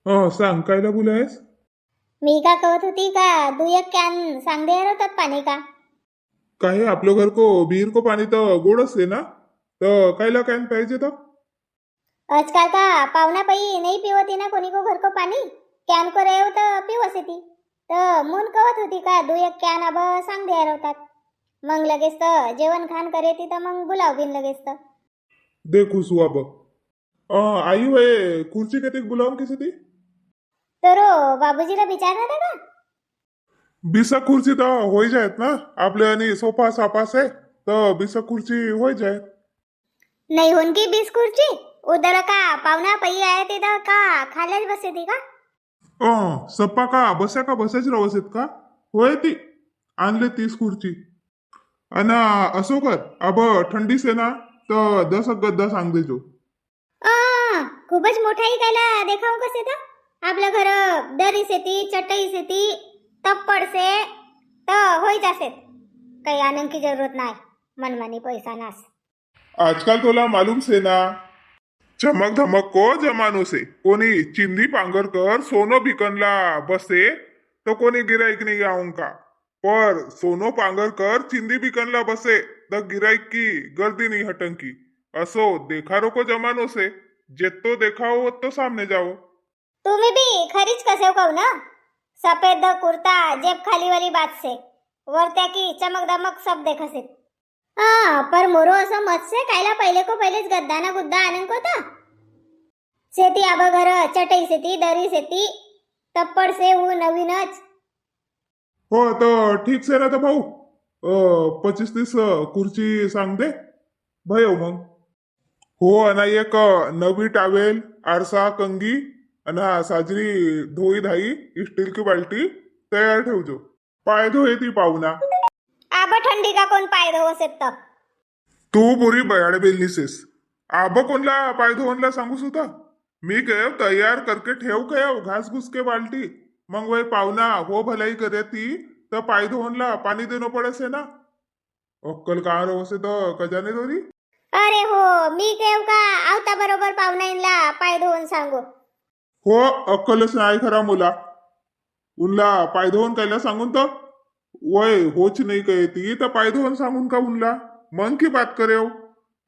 सांग कायला बोलायस. मी का कहत होती का 2 एक कॅन सांगदे होतात पाणी का. काय आपलं घर को विहीर को पाणी तर गोडच आहे ना, तर कायला कॅन पाहिजे तर. आजकाल का पाहुणा पई नाही पिवती ना कोणी को घर को पाणी. कॅन को रेव तर पिवस येती. तर मून कहत होती का 2 एक कॅन अब सांगदे होतात. मग लगेच तर जेवण खान करे ती तर मग बुलाव बिन लगेच तर. देखू सु अब आई वय खुर्ची किती बुलावून किसी ती. तर बाबूजीला विचारणार का. बिसा खुर्ची तर होई जायत ना, आपले आणि सोफा सापास आहे तर बिसा खुर्ची होई जायत. नाही होन की 20 खुर्ची. उधर का पाहुणा पई आहे ते तर का खाल्याच बसे ती का. सप्पा का बस्या का बसायच रवसेत का. होय ती आणले 30 खुर्ची. अन असो कर अब थंडीस आहे ना, तर 10 गद्दा सांग देजो. खूपच मोठाई कायला देखाव कसे तर. आपलं घर दरी सेती चटई सेती तप्पड से तर होईच असेल. काही आनंद की जरूरत नाही. मनमानी पैसा नास. आजकाल तुला मालूम से ना, चमक धमक को जमानो से कोणी चिंदी पांगर कर सोनं भिकनला बसे तो कोणी गिराईक नहीं आऊंगा. पर सोनो पांगर कर चिंदी बिकनला बसे तर गिराईक की गर्दी नहीं हटंकी. असो देखारो को जमानो से जेतो देखाओ तो सामने जाओ. तुम्ही बी खरीच कसे कहू ना. सफेद कुर्ता जेब खाली वाली बात से वरत्या की चमक दमक सब देखसे. पर मोरो असं मत से कायला पहिले को पहिलेच गद्दा ना गुद्दा आनंद को था. सेती आब घर चटई सेती दरी सेती तप्पड से वो नवीनच. हो तर ठीक से ना तर भाऊ 25-30 खुर्ची सांग दे भयो मग. हो आणि एक नवी टावेल आरसा कंगी आणि साजरी धोई धाई स्टील की बाल्टी तयार ठेवजो. पाय धोये ती पाहुणा. आब थंडी का कोण पाय धवसेत तर. तू पुरी बयाड बेलनीसेस. आब कोणला पाय धुवनला सांगू सुद्धा. मी काय तयार करके ठेव काय घास घुस के बाल्टी. मग वय पाहुणा हो भलाई करे ती तर पाय धुवनला पाणी देणं पडसे ना. अक्कल का रवसे तर कजाने दोरी. अरे हो मी केव का आवता बरोबर पाहुण्याला पाय धुवून सांगू. हो अक्कलच नाही खरा मुला. उनला पाय धुवून कायला सांगून तर वय होच नाही काय ती तर पाय धुवून सांगून का उनला. मन की बात करे हो.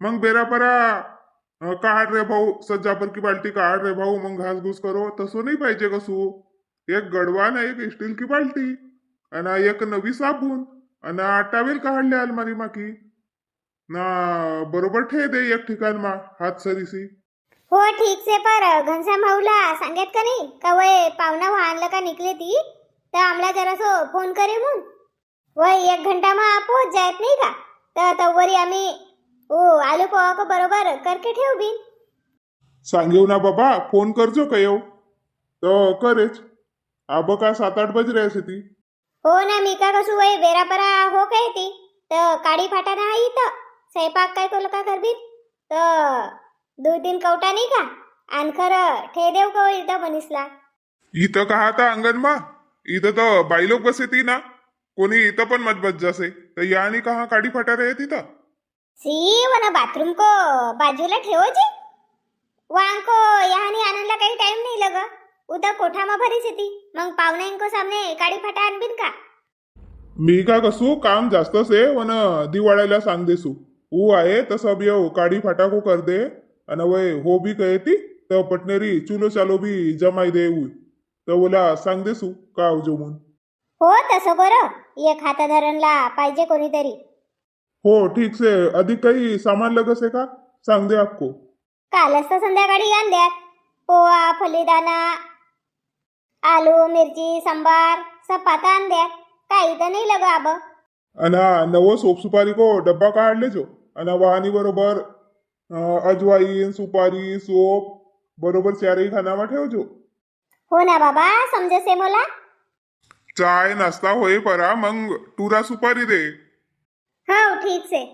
मग बेरा परा काढ रे भाऊ सज्जापर की बाल्टी काढ रे भाऊ मग घास घुस करो तसं नाही पाहिजे कसू. एक गडवा ना एक स्टील की बाल्टी आणि एक नवी साबून आणि टावेल काढले अलमारी माकी ना बरोबर ठे दे एक ठिकाण मा हात सरीसी. हो ठीक से पर घनश्याम भाऊला सांगत का नाही का वय पाहुणा वाहनला का निकले ती तर आमला जरासो फोन करे म्हणून. वय 1 घंटा मा पोहोच जायत नाही का. तर तवरी आम्ही आलू पोहा को बरोबर करके ठेव बिन. सांगेव ना बाबा फोन करजो का येऊ तर करेच. आब का 7-8 बज रहे थे ती. हो ना मी का कसू वय बेरापरा हो काय ती तर काडी फाटा ना इथं स्वयंपाक काय कोल का करबीत तर 2-3 कवटा नाही का आणि खरं ठे देव का इथं बनिसला. इथं का आता अंगण मा इथं तर बाईलोक बसे ती ना. कोणी इथं पण मत बस जासे तर यानी कहा काडी फाटा रहे तिथं. सी वना बाथरूम को बाजूला ठेवो जी. वांग को यहानी आनंदला काही टाइम नाही लगा. उद्या कोठामा भरीस येती मग पाहुण्यांको सामने काडी फाटा आणबीन का. मी का कसू काम जास्त से वन दिवाळीला सांग देसू. ऊ आहे तसं भी येऊ काडी फाटा को कर दे आणि वय हो भी कहे ती तर पटनेरी चुलो चालो भी जमाई दे ऊ तर बोला सांग देसू का जो म्हणून. हो तसं बरं. एक हाताधरणला पाहिजे कोणीतरी. हो ठीक से अधिक काही सामान लगस है का सांग दे आपको. कालच तर संध्याकाळी आण द्यात. पोहा फलीदाना आलू मिरची सांबार सब पाता आण द्यात. काही तर नाही लगा आब. आणि नवं सोप सुपारी को डब्बा काढले जो आणि वाहनी बरोबर अजवाईन सुपारी सोप बरोबर चारही खानामा ठेवजो. हो ना बाबा समजे से मला. चाय नाश्ता होई परा मग टुरा सुपारी दे. हो ठीक से.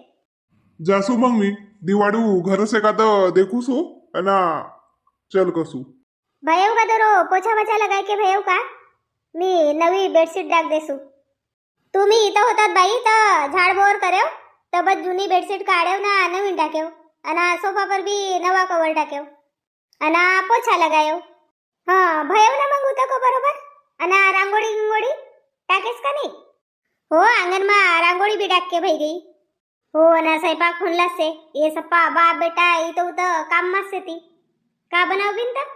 जासू मग मी दिवाळू घर से का तर देखू सो आणि चल कसू. भयव का दरो पोछा वछा लगाय के भयव का. मी नवी बेडशीट टाक देसू. तुम्ही इथं होतात बाई तर झाड बोर करेव तबत जुनी बेडशीट काढेव ना नवीन टाकेव आणि सोफा पर भी नवा कवर टाकेव आणि पोछा लगायो. हा भयव ना मग उत का बरोबर आणि रांगोळी गिंगोळी टाकेस का नाही? हो अंगणमा रांगोळी बी टाके भाई गई. हो ना स्वयंपाक हुनलाच से ये सप्पा बाप बेटा इथं उत काम मस्त ती का बनाव बिन तर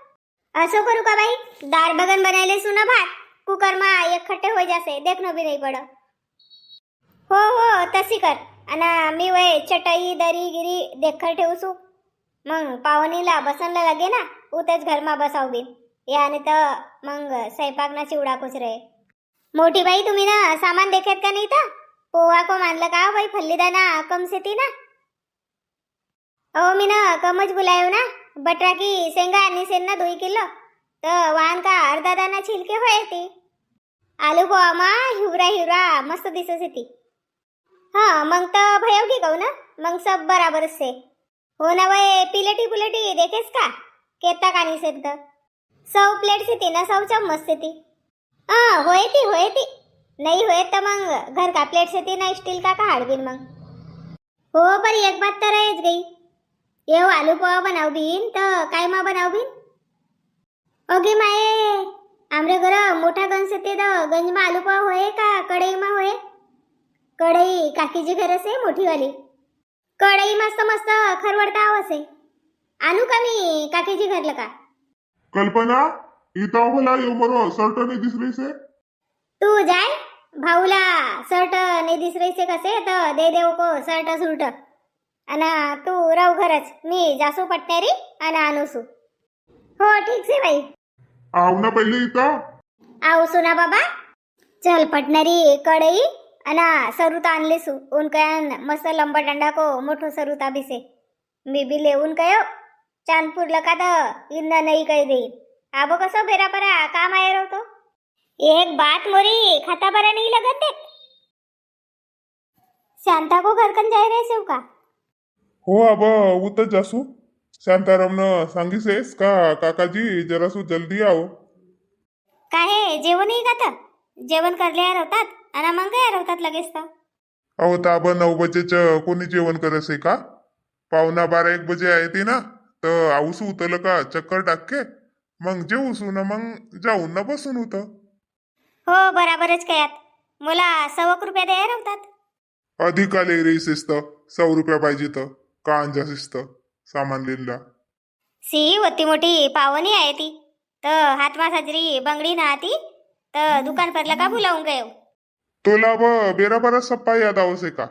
असो करू का बाई? दार बगन बनायले सुना भात कुकर मा एक खट्टे हो जासे देखनो भी नाही पड. हो हो तशी कर. आणि मी वय चटई दरी गिरी देखर ठेवसू मग पाहुणीला बसनला लागे ना उतेच घरमा बसाव बिन याने तर मग स्वयंपाक ना चिवडा कुछ रे. मोठी बाई तुम्ही ना सामान देखेत का नाही तर पोहा को मानलं का बाई फल्लीदाना कम से ती ना. अहो मी ना कमच बुलायो ना बटरा की शेंगा आणि सेन ना 2 किलो तर वाहन का अर्धा दाना छिलके होय ती. आलू पोहा मा हिवरा हिवरा मस्त दिसत ती. हाँ मग तर भयव की कहू ना मग सब बराबर से. हो ना वय पिलेटी पुलेटी देखेस का केता कानी से तर 100 प्लेट से ती ना 100 चम्मच से ती. हाँ होय ती नाही होय तर मग घर का प्लेट से ती ना स्टील का हाडबीन मग. हो पर एक बात तर रहेच गई येव आलू पोहा बनाव बीन तर काय मा बनाव बीन. ओगे माये आमरे घर मोठा गंज से ते गंज मा आलू पोहा होय का कढई मा होय? कढई काकीची घर असे मोठी वाली कढई मस्त मस्त खरवडता आवसे. आणू का मी काकीची घरलं का? कल्पना इथं मला एवढं शर्ट नाही दिसली से. तू जाय भाऊला शर्ट नाही दिसरे से कसे तर दे देव को शर्ट सुट आणि तू राहू घरच मी जासू पटण्यारी आणि आणूसू. हो ठीक से बाई. आव ना पहिले इथं. आऊ सुना बाबा चल पटणारी कढई अना सरुता आणलेसू उनकयान मस्त लंबा डंडा को मोठो सरुता भी से मी बी लेऊन कयो चांदपूर लका तर इन्ना नाही कही देईल. आबो कसो बेरा परा काम आये रहो. एक बात मोरी खाता परा नहीं लगत देख. शांता को घर कन जाय रहे सेव का? हो अब उतर जासू शांतारामनं सांगिसेस का काकाजी जरासू जल्दी आओ. काहे जेवण नाही का तर जेवण करल्या होतात आणि मग काय होतात लगेच तर. अहो ताब 9 बजेच कोणी जेवण करसे का? 12:15-1 बजे आहे ती ना तर आऊसू उतरलं का चक्कर टाके मग जेवूसू ना मग जाऊन ना बसून होतं. हो बराबरच कयात मला 100 रुपये द्यायला होतात. अधिक आले रे शिस्त 100 रुपया पाहिजे तर का अंजा शिस्त सामान लिहिला. सी होती मोठी पावनी आहे ती तर हातमा साजरी बंगडी ना ती तर दुकान परला का बुलावून गयो. तुला बेरा बरा सप्पा याद आवसे का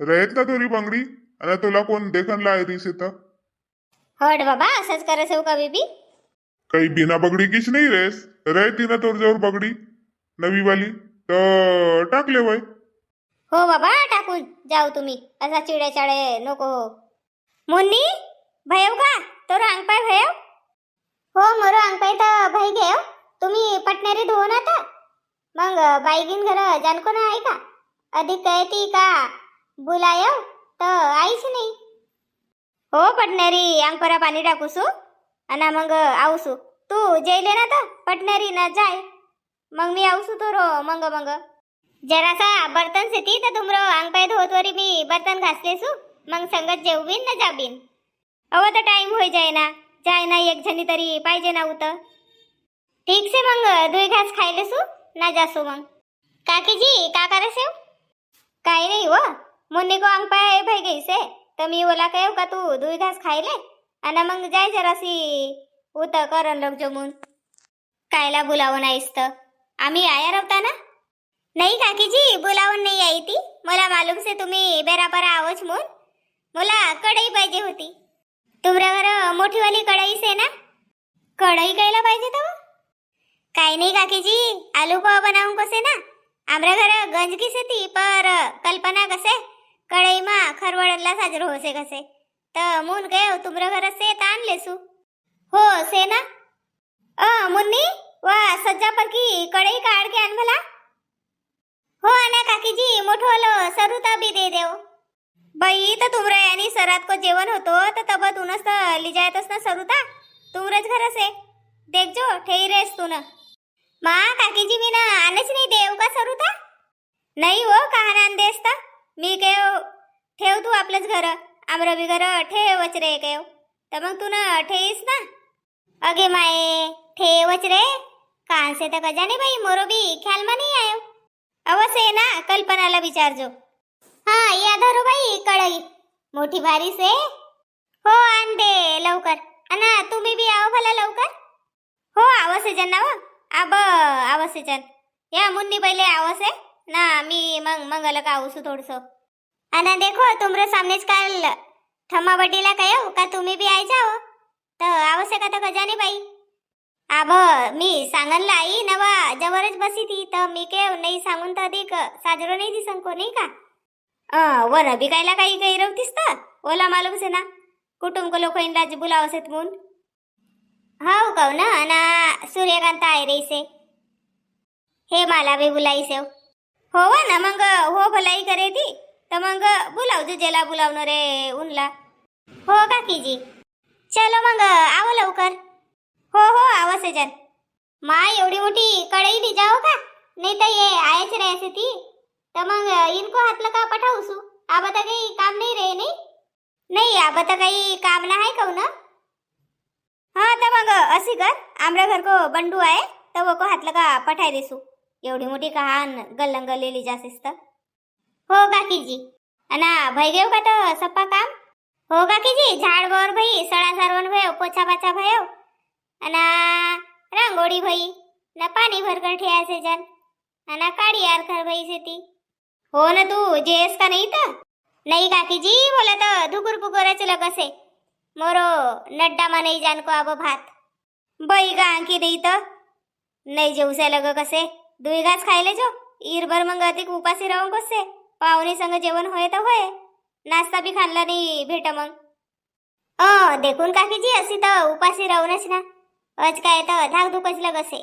रहेत ना तुरी बंगडी आणि तुला कोण देखन ला रीस येतं. हट बाबा असंच करस हो का बेबी. काही बिना बगडी किच नाही रेस रहती ना तोर जवळ बगडी नवी वाली तर टाकले वय. हो बाबा टाकून जाऊ तुम्ही असा चिड्या चाळे नको हो. मुन्नी भयव का तोर अंगपाय भयव. हो मोरो अंगपाय तर भाई घेव तुम्ही पटणारी धुवून आता मग बाईगिन घर जानको ना आहे का अधिक कहती का बुलायो तर आईच नाही. हो पटणारी अंगपरा पाणी टाकूसू आणि मग आऊसू तू जेले ना तर पटणारी ना जाय मग मी आऊसू तो रो मंग मंग जरासा बर्तन से ती तर तुमरो अंगपाय धोतवरी मी बर्तन घासलेसू मग संगत जेवबीन ना जाबीन. अव तर टाइम होई जाय ना एक जणी तरी पाहिजे ना उत. ठीक से मग 2 घास खायलेसू ना जासू मग. काकीजी का करसे हो? काही नाही हो मुन्नी को अंग पाय भाई गई से तर मी बोला कहो का तू 2 घास खायले आणि मग जाय जरासी उत करन लोक जमून. कायला बुलावून आईस तर आम्ही आया रवता ना. नाही काकीजी बुलावून नाही आई ती मला मालूम से तुम्ही बेरापरा आवच मून मला कढई पाहिजे होती. तुमऱ्या घर मोठी वाली कढई से ना. कढई कायला पाहिजे तर काही नाही काकीजी आलू पोहा बनावून कसे ना आमऱ्या घर गंज की से ती पर कल्पना कसे कढई मा खरवडला साजर होसे कसे तर मून गयो तुमऱ्या घर से तान लेसू. हो से ना. मुन्नी वा सज्जा पर की कढई काढ के आण भला. हो ना काकीजी मोठो वालो सरुता भी दे देव. बाई तर तुमरा यानी सरात को जेवण होतो तर तब तूनच तर लिजायतस ना सरुता तुमरेच घर से देख जो ठेई रेस तू ना. मा काकीजी मी ना आनेच नाही देव का सरुता. नाही हो कहा आण देस तर मी केव ठेव तू आपलंच घर आमरा बी घर ठेवच रे केव तर मग तू ना ठेईस ना. अगे माये ठेव एवच रे कान से तर गजाने बाई मोरो भी ख्याल मा नहीं आयो अवश्य ना कल्पनाला विचारजो हा या धरू बाई कढई मोठी भारी से हो आण दे लवकर अना तुम्ही बी आव भला लवकर हो आवसे जन ना अब आवसे जन या मुन्नी पहिले आवसे ना मी मग मंगल का आवसू थोडस अना देखो तुमरे सामनेच काल थम्मा बड्डीला कयो का तुम्ही बी आई जाओ तर आवश्यक आता गजाने बाई आब मी सांगनला आई नवा जवळच बसी ती तर मी केव नाही सांगून तर अधिक साजरो नाही दिसन को नाही का वर बी कायला काही काही रवतीस तर ओला मालूम से ना कुटुंब को लोक इंदाज बुलावसेत म्हणून हाव कव ना ना सूर्यकांत आहे रे से हे मला बी बुलाईसे हो ना मग हो भलाई करे ती तर मग बुलावजो जेला बुलावणं रे उनला हो काकीजी चलो मग आव लवकर हो हो आवसे जन माय एवढी मोठी कढई ली जाओ का नाही तर ये आयच रे असे ती तर मग इनको हातलं का पठावसू आबा तर काही काम नाही रे नाही नाही आबा तर काही काम ना आहे कहू ना हाँ तर मग असी कर आमरा घर को बंडू आहे तर वो को हातलं का पठाय देसू एवढी मोठी कहान गल्लंग लेली जासीस तर हो काकीजी अना भई गेव का तर सप्पा काम हो काकीजी झाड वर भई सडा सारवण भयो पोछा पाछा भयो अना रांगोळी भई ना पाणी भरकर ठेयासे जन अना काडी यार कर भई से ती हो ना तू जेस का नहीं था नहीं काकीजी बोला तो धुकुर पुकुरच लगसे मोरो नड्डा मा नहीं जान को अब भात बई गा की नहीं तो नहीं जेवसे लग कसे दुई घास खायले जो ईरभर मग अधिक उपासी राहून कसे पाहुणे संग जेवण होय तर होय नाश्ता भी खाल्ला नाही भेट मग देखून काकीजी अशी तर उपासी राहूनच ना आज काय तर धाकधुकच लगसे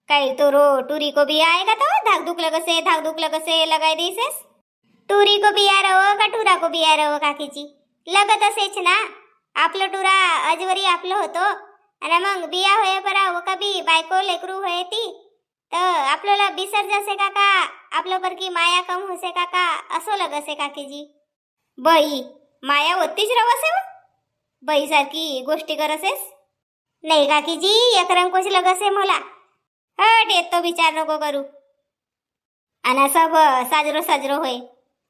काही तो रो टुरी को बिया आहे का तो धाकधुक लगसे लगाय दिसेस टुरी को बिया रहो का टुरा को बिया रहो काकीजी लगत असेच ना आपलं टुरा अजवरी आपलं होतो आणि मग बिया होय परा वो कभी बायको लेकरू होय ती तर आपल्याला बिसर जसे काका आपलं पर की माया कम होसे काका असो लगसे काकीजी बाई माया होतीच रवसे बाई सारखी गोष्टी करसेस नाही काकीजी एक रंकोच लगसे मला हट येत तो विचार नको करू आणि सब साजरो साजरो होय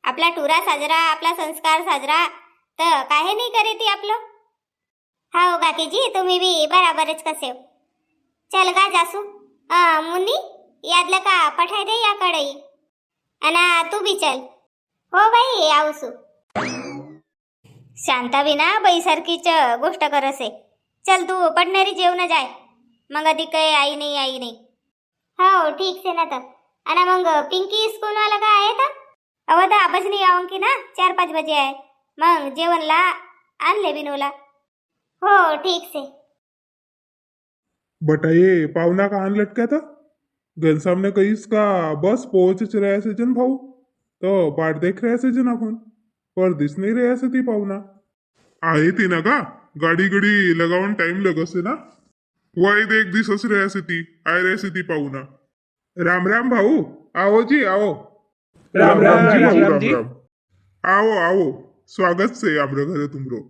आपला टुरा साजरा आपला संस्कार साजरा तर काहे नाही करे ती आपलं हाव काकीजी तुम्ही बी बराबरच कसे चल का जासू मुन्नी यादला का पठाय दे या कढई अना तू बी चल हो बाई आवसू शांता विना बाई सारखीच गोष्ट करसे चल तू पडणारी जेवण जाय मग अधिक काही आई नाही हो ठीक से ना तर आणि मग पिंकी स्कूल वाला का आहे तर अवधा आबज नाही आऊन की ना 4-5 बजे आहे मग जेवणला आणले बिनोला हो ठीक से बटा ये पाहुना का आन लटका था घर सामने कहीस का बस पहुंच रहे से जन भाऊ तो बाट देख रहे से जन अपन पर दिस नहीं रहे से ती पाहुना आहे ती ना का गाडी गडी लगावन टाइम लगसे ना वाईद एक दिवस रहे से ती आय रहे से ती पाहुना राम राम भाऊ आओ जी आओ राम राम जी, राम जी। राम आओ आओ स्वागत से आमरे घरे तुमरो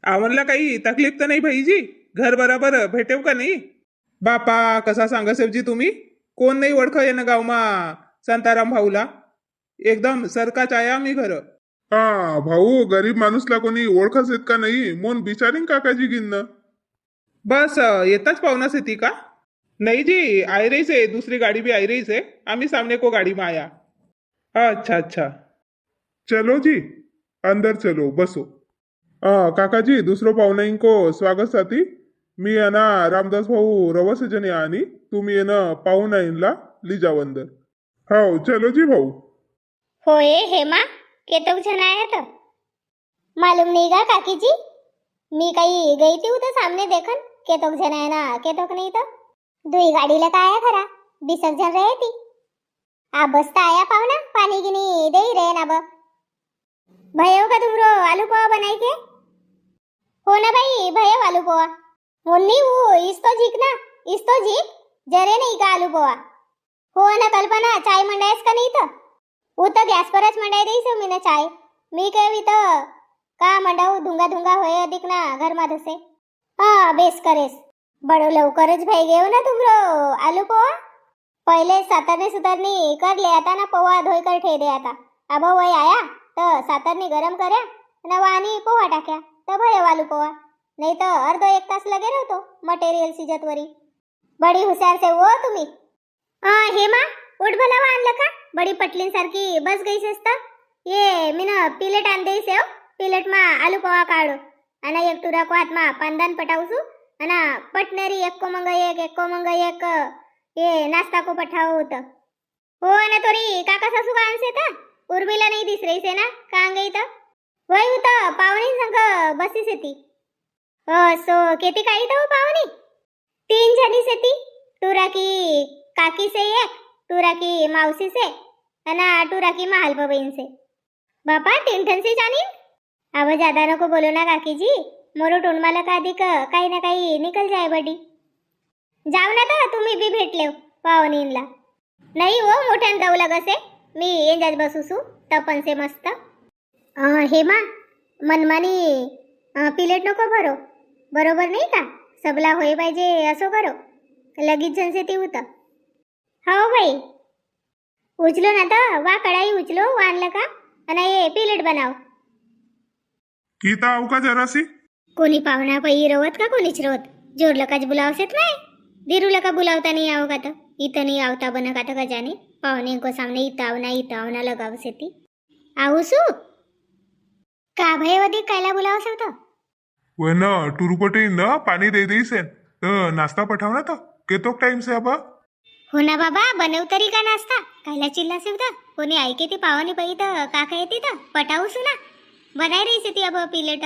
आम्हाला काही तकलीफ तर नाही भाईजी घर बराबर भेटेव का नाही बापा कसा सांगा साहेबजी तुम्ही कोण नाही ओळख ये ना गावमा शांताराम भाऊला एकदम सरकाच आहे आम्ही घर हा भाऊ गरीब माणूसला कोणी ओळखच येत का नाही मोन बिचारीन काकाजी गिन्न बस येताच पाहुणास येते का नाही जी आई रहीच आहे दुसरी गाडी भी आई रहीच आहे आम्ही सामने को गाडी में आया अच्छा अच्छा चलो जी अंदर चलो बसो काकाजी दुसरो पाहुणा को स्वागत साथी मी आहे ना रामदास भाऊ रवस जने आणि तुम्ही आहे ना पाहुणा इनला ली जाओ अंदर हो चलो जी भाऊ होय हेमा केतक जन आया था मालूम नहीं का काकीजी मी काही गई थी उधर सामने देखन केतक जन है ना केतक नहीं तो दुई गाड़ी लगा आया खरा 20 जन रहे थी आ बसता आया पाहुना पानी गिनी दे ही रहे ना भयो का तुमरो आलू पोहा बनाई के हो ना भाई भयो आलू पोहा मुन्नी वो इस्तो जीक ना इस्तो जीक जरे नहीं का आलू पोहा हो ना कल्पना चाय मंडायस का नहीं तो वो तो गॅस परच मंडाई देईस मी ना चाय मी केवी तो का मंडाऊ धुंगा धुंगा होय अधिक ना घर मा धसे बेस करेस बड़ो लवकरच भाई गयो ना तुमरो आलू पोहा पहले सातरने सुतरनी कर ले आता ना पोहा धोई कर ठे दे आता अब वही आया तो सातरनी गरम कर्या न वानी पोहा टाक्या तब है आलू पोहा नहीं तो अर्धो एक तास लगे रहतो मटेरियल सिजत वरी बड़ी हुशार से वो तुम्ही हेमा उठ भला आणलं का बडी पटलीन सारखी बस गईस तर ये मीन पिलेट आण देईस हो पिलेट मा आलू पोहा काढो आणि एक टुरा को हात मा पांदान पटावसू आणि पटनेरी एक को मंग एक ये नाश्ता को पठाव होत हो ना तोरी काका सासू का आणसे था उर्मिला नाही दिस रही से ना कांग गई तर वही होत पावनी संग बसीस येती सो किती काही तो पावनी 3 जणी से ती टुरा की काकी से एक टुरा की मावसी से अना टुरा की महाल्प बहन से बापा 3 ठन से जानी अब ज्यादा नको बोलो ना काकी जी मोरो टोनमाला का अधिक काही ना काही निकल जाए बडी जाऊ ना तर तुम्ही बी भेटले पावनीला नाही हो मोठ्यान जाऊ लगसे मी येंजात बसूसू तपन से मस्त हेमा मनमानी पिलेट नको भरो बरोबर नाही का सबला होय पाहिजे असो करो लगीच जन से ती होत हो बाई उचलो ना तर वा कढाई उचलो वानलं का आणि ये पिलेट बनाव गीता आऊ का जरासी कोणी पाहुणा पई रवत का कोणीच रवत जोर लकाच बुलावसेत नाही धीरूला का बुलावता नहीं आओ का तो इथं नहीं आवता बना का तो का जाने पाहुणे को सामने इथं आवना लगावसे ती आऊसू का भय वदी कायला बुलावसे होतं वे न टुरुपटी न पाणी दे देईस नाश्ता पठाव ना तो केतो टाइम से अब हो ना बाबा बनव तरी का नाश्ता कायला चिल्लासे होतं कोणी ऐके ती पाहुणी पई तर काका येते तर पटावसू ना बनाय रहीसे ती अब पिलेट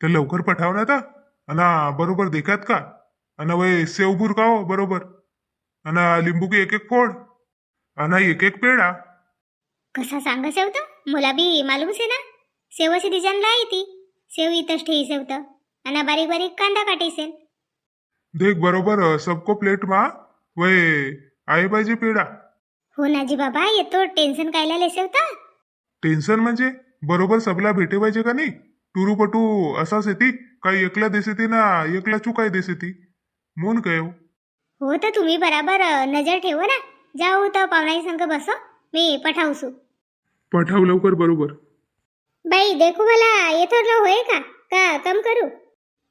तर लवकर पठाव ना तर अना बरोबर देखात का अन वे सेवबूर का हो बरोबर अन लिंबू की एक फोड अन एक पेडा कसा सांगसे होतं मला बी मालूम से ना सेवशी डिजाइन लाई ती सेव इथंच ठेईसे होतं आणि बारीक बारीक कांदा काटीसे देख बरोबर सबको प्लेट मा वे आए पाहिजे पेडा हो ना जी बाबा येतो टेन्शन कायला लेसे होता टेन्शन म्हणजे बरोबर सबला भेटे पाहिजे का नाही टुरुपटू असाच येते काही एकला देसे ती ना एकला चुकाय देसे ती मोन काय हो तर तुम्ही बराबर नजर ठेवा ना जाऊ तर पाहुणाई संग बसो मी पठावसू पठाव लवकर बरोबर बाई देखो मला येतो लो होय का कम करू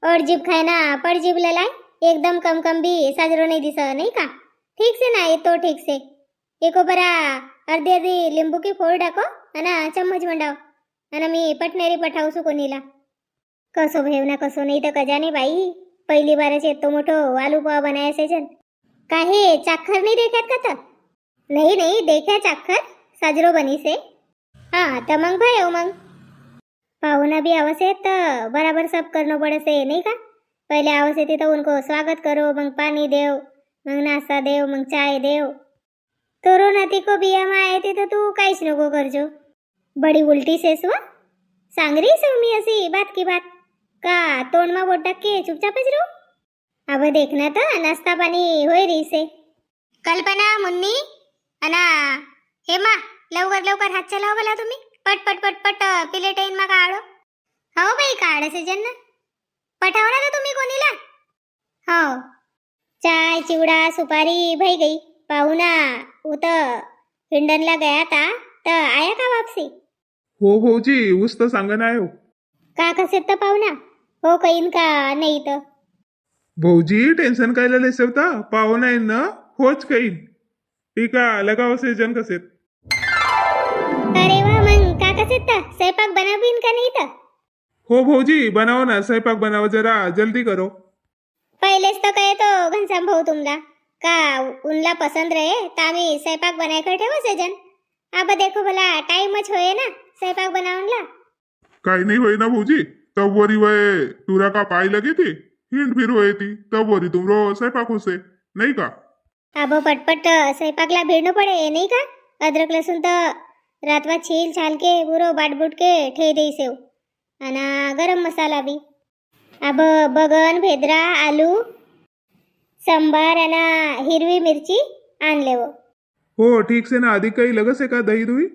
और जीभ खायना पड जीभ ललाय एकदम कम कम भी साजरो नहीं दिस नहीं का ठीक से ना येतो ठीक से एको बरा अर्धी लिंबू की फोड डाको अना चम्मच मंडाव अना मी पटनेरी पठावसू कोणीला कसो भेव ना कसो नाही तर कजाने बाई पहिली बारच येतो मोठो आलू पोहा बनायचे जन काहे चाखर नहीं देखात का तर नहीं देखा चाखर साजरो बनी से हाँ तर मग भाई मग पाहुना भी आवसे तर बराबर सब करनो पड़े से नहीं का पहले आवसे थी तो उनको स्वागत करो मग पानी देव मग नाश्ता देव मग चाय देव तोरो नाती को बिया में आए थे तो तू काहीच नको करजो बड़ी उल्टी सेस व सांग रही सो मी असी बात की बात का तोंड में बोट के चुपचाप रो अब देखना तो नाश्ता पानी होय रही से कल्पना मुन्नी अना हेमा लवकर हात चलाव बोला तुम्ही पट पट पट पट प्लेट इन मा काढो हो बाई काढ से जन पठाव ना तुम्ही कोणीला हो चाय चिवडा सुपारी भई गई पाहुना उत हिंडनला गया था तर आया का वापसी हो भाऊजी उस तर सांगा ना हो का कसे तर पाहुना हो कईन का नाही तर भाऊजी टेन्शन कायला लेसवता पाहो नाही ना होच काही ठीक आहे लगाव सेजन कसेत अरे वा मग का कसे तर स्वयंपाक बनवीन का नाही तर हो भाऊजी बनाव ना स्वयंपाक बनाव जरा जल्दी करो पहिलेच तर काय तो घनश्याम भाऊ तुमला का उनला पसंद रहे तर आम्ही स्वयंपाक बनाय कर ठेवा सेजन अब देखो भला टाइमच होय ना स्वयंपाक बनावनला काही नाही होय ना भाऊजी तब वरी वय तुरा का पाय लगे थे हिंड फिर होए थी तब वरी तुमरो स्वयंपाक होसे नहीं का अब पटपट स्वयंपाकला भिड़नो पड़े नहीं का अदरक लहसुन तो रातवा छील छाल के बुरो बाटबूट के ठे दई सेव अना गरम मसाला भी अब बगन भेदरा आलू संबार अना हिरवी मिरची आणले वो हो ठीक से ना अधिक काही लगस आहे का दही दुही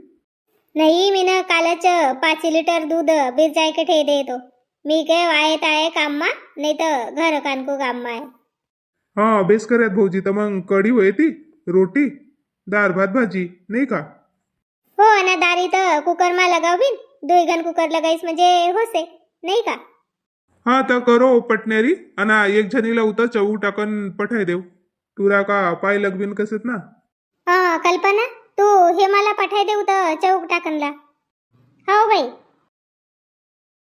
नहीं मीन कालच 5 लिटर दूध बिरजाय के ठे दे तो मी काय आये ताये काम मा नहीं तो घर कान को काम मा हा बेस करत भाऊजी तर मग कढी होय ती रोटी दाळ भात भाजी नाही का हो ना दारी तर कुकर मा लगावीन 2 घन कुकर लगाईस म्हणजे होसे नाही का. हा तर करो पटनेरी आणि एक जणीला उतर चऊ टाकन पठाय देव तुरा का पाय लगवीन कसेत ना. हा कल्पना तू हे मला पाठाय देऊ तर चौक टाकनला. हो बाई